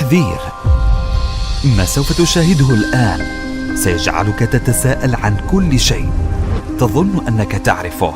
تحذير: ما سوف تشاهده الآن سيجعلك تتساءل عن كل شيء تظن أنك تعرفه.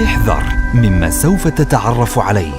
احذر مما سوف تتعرف عليه.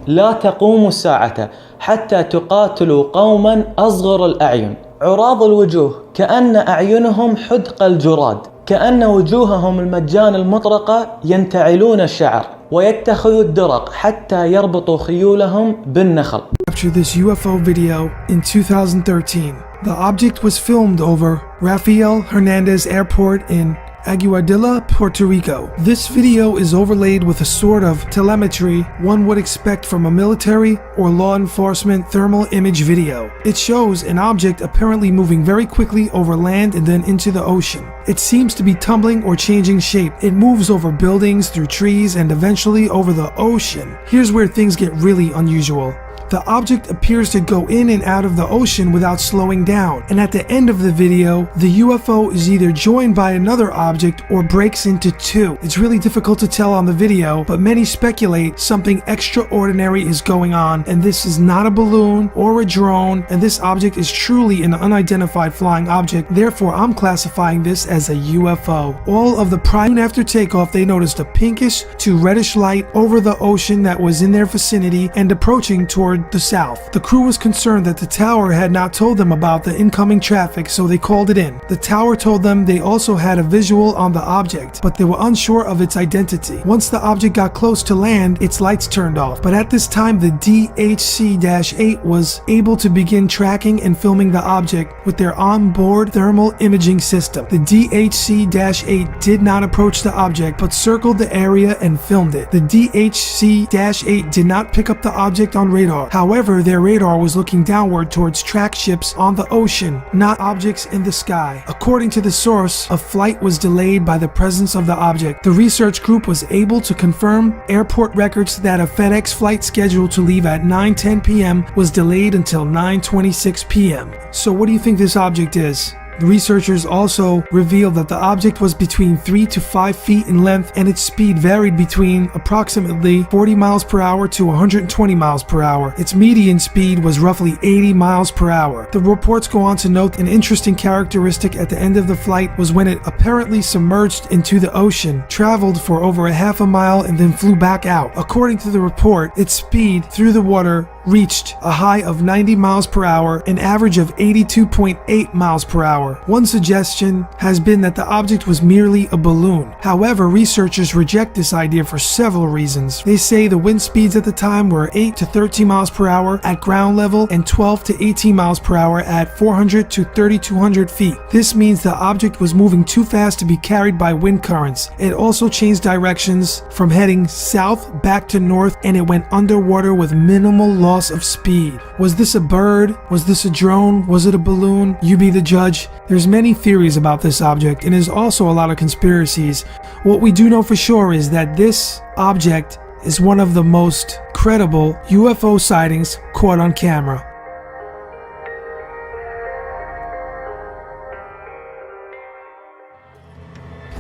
لا تقوم الساعة حتى تقاتلوا قوما أصغر الأعين عراض الوجوه كأن أعينهم حدق الجراد، كأن وجوههم المجان المطرقة ينتعلون الشعر ويتخذوا الدرق حتى يربطوا خيولهم بالنخل. After this UFO video in 2013, the object was filmed over Rafael Hernandez Airport in Aguadilla, Puerto Rico. This video is overlaid with a sort of telemetry one would expect from a military or law enforcement thermal image video. It shows an object apparently moving very quickly over land and then into the ocean. It seems to be tumbling or changing shape. It moves over buildings, through trees, and eventually over the ocean. Here's where things get really unusual. The object appears to go in and out of the ocean without slowing down, and at the end of the video, the UFO is either joined by another object or breaks into two. It's really difficult to tell on the video, but many speculate something extraordinary is going on, and this is not a balloon or a drone, and this object is truly an unidentified flying object. Therefore, I'm classifying this as a UFO. All of the prime after takeoff, they noticed a pinkish to reddish light over the ocean that was in their vicinity and approaching toward the south. The crew was concerned that the tower had not told them about the incoming traffic, so they called it in. The tower told them they also had a visual on the object, but they were unsure of its identity. Once the object got close to land, its lights turned off. But at this time, the DHC-8 was able to begin tracking and filming the object with their onboard thermal imaging system. The DHC-8 did not approach the object, but circled the area and filmed it. The DHC-8 did not pick up the object on radar. However, their radar was looking downward towards track ships on the ocean, not objects in the sky. According to the source, a flight was delayed by the presence of the object. The research group was able to confirm airport records that a FedEx flight scheduled to leave at 9:10 p.m. was delayed until 9:26 p.m. So what do you think this object is? The researchers also revealed that the object was between 3 to 5 feet in length and its speed varied between approximately 40 miles per hour to 120 miles per hour. Its median speed was roughly 80 miles per hour. The reports go on to note an interesting characteristic at the end of the flight was when it apparently submerged into the ocean, traveled for over a half a mile and then flew back out. According to the report, its speed through the water reached a high of 90 miles per hour, an average of 82.8 miles per hour. One suggestion has been that the object was merely a balloon. However, researchers reject this idea for several reasons. They say the wind speeds at the time were 8 to 13 miles per hour at ground level and 12 to 18 miles per hour at 400 to 3,200 feet. This means the object was moving too fast to be carried by wind currents. It also changed directions from heading south back to north, and it went underwater with minimal loss of speed. Was this a bird? Was this a drone? Was it a balloon? You be the judge. There's many theories about this object, and there's also a lot of conspiracies. What we do know for sure is that this object is one of the most credible UFO sightings caught on camera.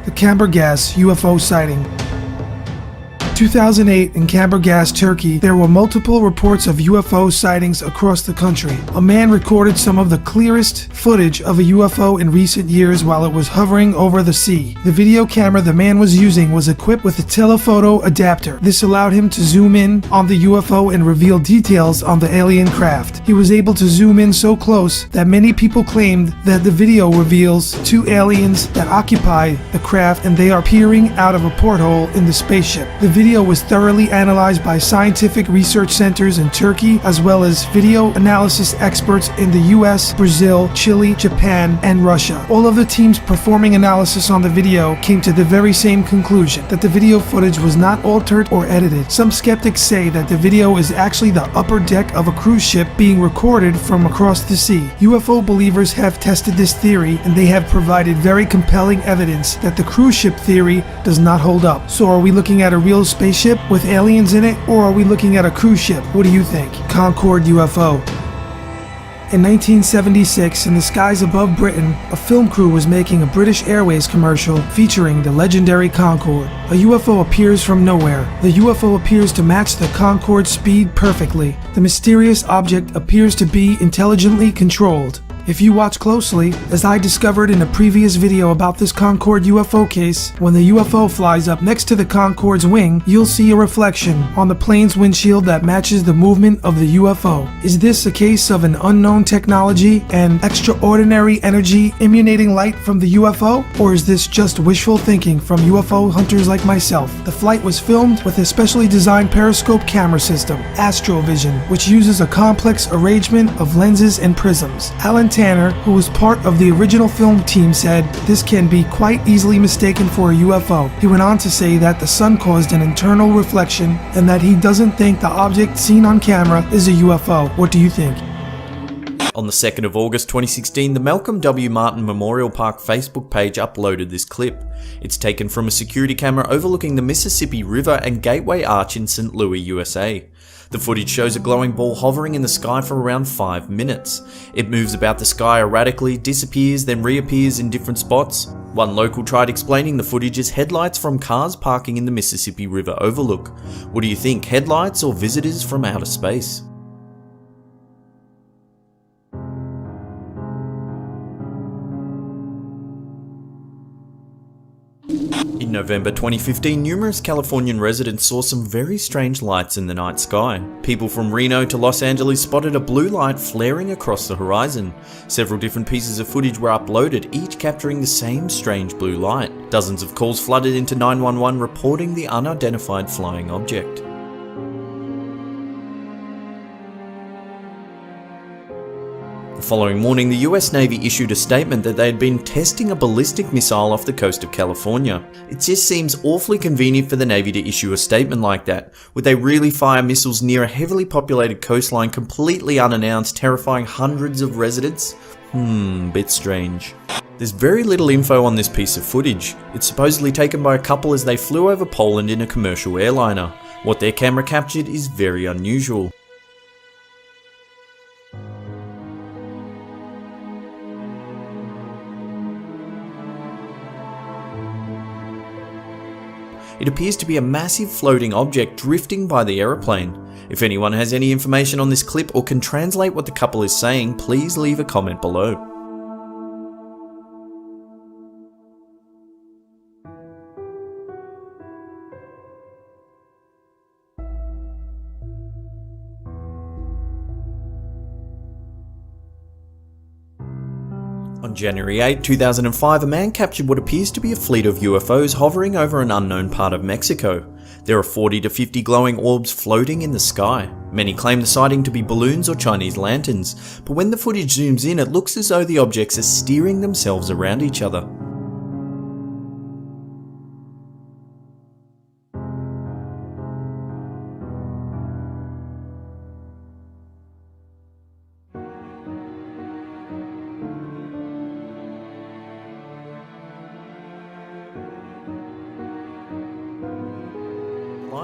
The Cambergas UFO sighting. 2008 in Cambergas, Turkey, there were multiple reports of UFO sightings across the country. A man recorded some of the clearest footage of a UFO in recent years while it was hovering over the sea. The video camera the man was using was equipped with a telephoto adapter. This allowed him to zoom in on the UFO and reveal details on the alien craft. He was able to zoom in so close that many people claimed that the video reveals two aliens that occupy the craft and they are peering out of a porthole in the spaceship. The video was thoroughly analyzed by scientific research centers in Turkey, as well as video analysis experts in the US, Brazil, Chile, Japan, and Russia. All of the teams performing analysis on the video came to the very same conclusion, that the video footage was not altered or edited. Some skeptics say that the video is actually the upper deck of a cruise ship being recorded from across the sea. UFO believers have tested this theory, and they have provided very compelling evidence that the cruise ship theory does not hold up. So are we looking at a real spaceship with aliens in it, or are we looking at a cruise ship? What do you think? Concorde UFO. In 1976, in the skies above Britain, a film crew was making a British Airways commercial featuring the legendary Concorde. A UFO appears from nowhere. The UFO appears to match the Concorde's speed perfectly. The mysterious object appears to be intelligently controlled. If you watch closely, as I discovered in a previous video about this Concorde UFO case, when the UFO flies up next to the Concorde's wing, you'll see a reflection on the plane's windshield that matches the movement of the UFO. Is this a case of an unknown technology and extraordinary energy emanating light from the UFO? Or is this just wishful thinking from UFO hunters like myself? The flight was filmed with a specially designed periscope camera system, Astrovision, which uses a complex arrangement of lenses and prisms. Alan Tanner, who was part of the original film team, said this can be quite easily mistaken for a UFO. He went on to say that the sun caused an internal reflection and that he doesn't think the object seen on camera is a UFO. What do you think? On the 2nd of August 2016, the Malcolm W. Martin Memorial Park Facebook page uploaded this clip. It's taken from a security camera overlooking the Mississippi River and Gateway Arch in St. Louis, USA. The footage shows a glowing ball hovering in the sky for around 5 minutes. It moves about the sky erratically, disappears, then reappears in different spots. One local tried explaining the footage as headlights from cars parking in the Mississippi River overlook. What do you think, headlights or visitors from outer space? In November 2015, numerous Californian residents saw some very strange lights in the night sky. People from Reno to Los Angeles spotted a blue light flaring across the horizon. Several different pieces of footage were uploaded, each capturing the same strange blue light. Dozens of calls flooded into 911 reporting the unidentified flying object. The following morning, the US Navy issued a statement that they had been testing a ballistic missile off the coast of California. It just seems awfully convenient for the Navy to issue a statement like that. Would they really fire missiles near a heavily populated coastline completely unannounced, terrifying hundreds of residents? Bit strange. There's very little info on this piece of footage. It's supposedly taken by a couple as they flew over Poland in a commercial airliner. What their camera captured is very unusual. It appears to be a massive floating object drifting by the aeroplane. If anyone has any information on this clip or can translate what the couple is saying, please leave a comment below. On January 8, 2005, a man captured what appears to be a fleet of UFOs hovering over an unknown part of Mexico. There are 40 to 50 glowing orbs floating in the sky. Many claim the sighting to be balloons or Chinese lanterns, but when the footage zooms in, it looks as though the objects are steering themselves around each other.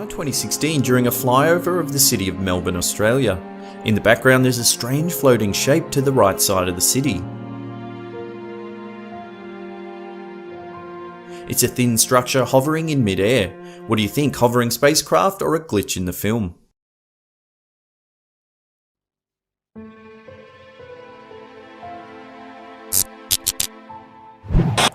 July 2016, during a flyover of the city of Melbourne, Australia. In the background there's a strange floating shape to the right side of the city. It's a thin structure hovering in mid-air. What do you think, hovering spacecraft or a glitch in the film?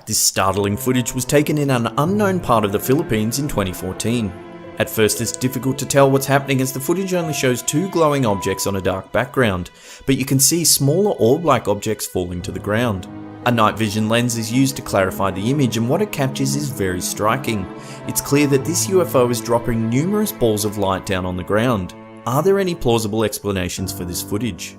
This startling footage was taken in an unknown part of the Philippines in 2014. At first it's difficult to tell what's happening as the footage only shows two glowing objects on a dark background, but you can see smaller orb-like objects falling to the ground. A night vision lens is used to clarify the image, and what it captures is very striking. It's clear that this UFO is dropping numerous balls of light down on the ground. Are there any plausible explanations for this footage?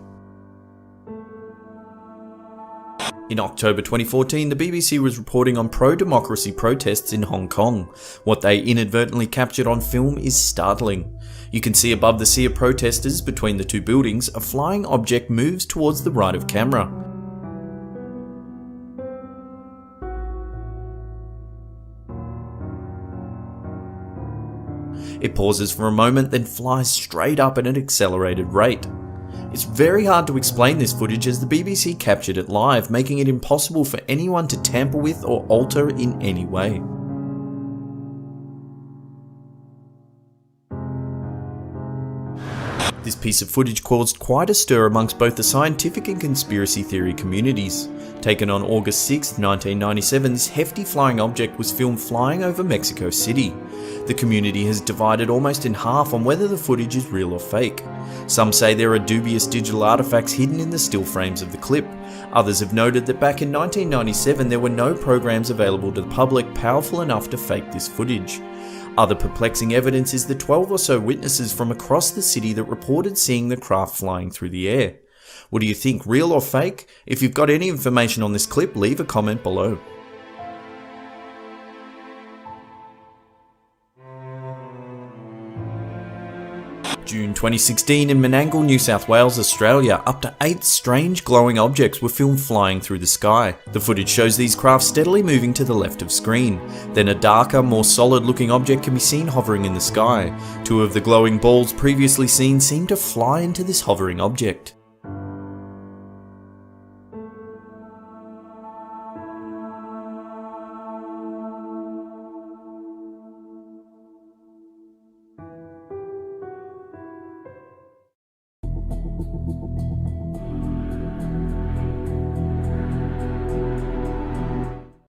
In October 2014, the BBC was reporting on pro-democracy protests in Hong Kong. What they inadvertently captured on film is startling. You can see above the sea of protesters between the two buildings, a flying object moves towards the right of camera. It pauses for a moment, then flies straight up at an accelerated rate. It's very hard to explain this footage as the BBC captured it live, making it impossible for anyone to tamper with or alter in any way. This piece of footage caused quite a stir amongst both the scientific and conspiracy theory communities. Taken on August 6, 1997, this hefty flying object was filmed flying over Mexico City. The community has divided almost in half on whether the footage is real or fake. Some say there are dubious digital artifacts hidden in the still frames of the clip. Others have noted that back in 1997 there were no programs available to the public powerful enough to fake this footage. Other perplexing evidence is the 12 or so witnesses from across the city that reported seeing the craft flying through the air. What do you think, real or fake? If you've got any information on this clip, leave a comment below. June 2016 in Menangle, New South Wales, Australia, up to 8 strange glowing objects were filmed flying through the sky. The footage shows these craft steadily moving to the left of screen. Then a darker, more solid looking object can be seen hovering in the sky. 2 of the glowing balls previously seen seem to fly into this hovering object.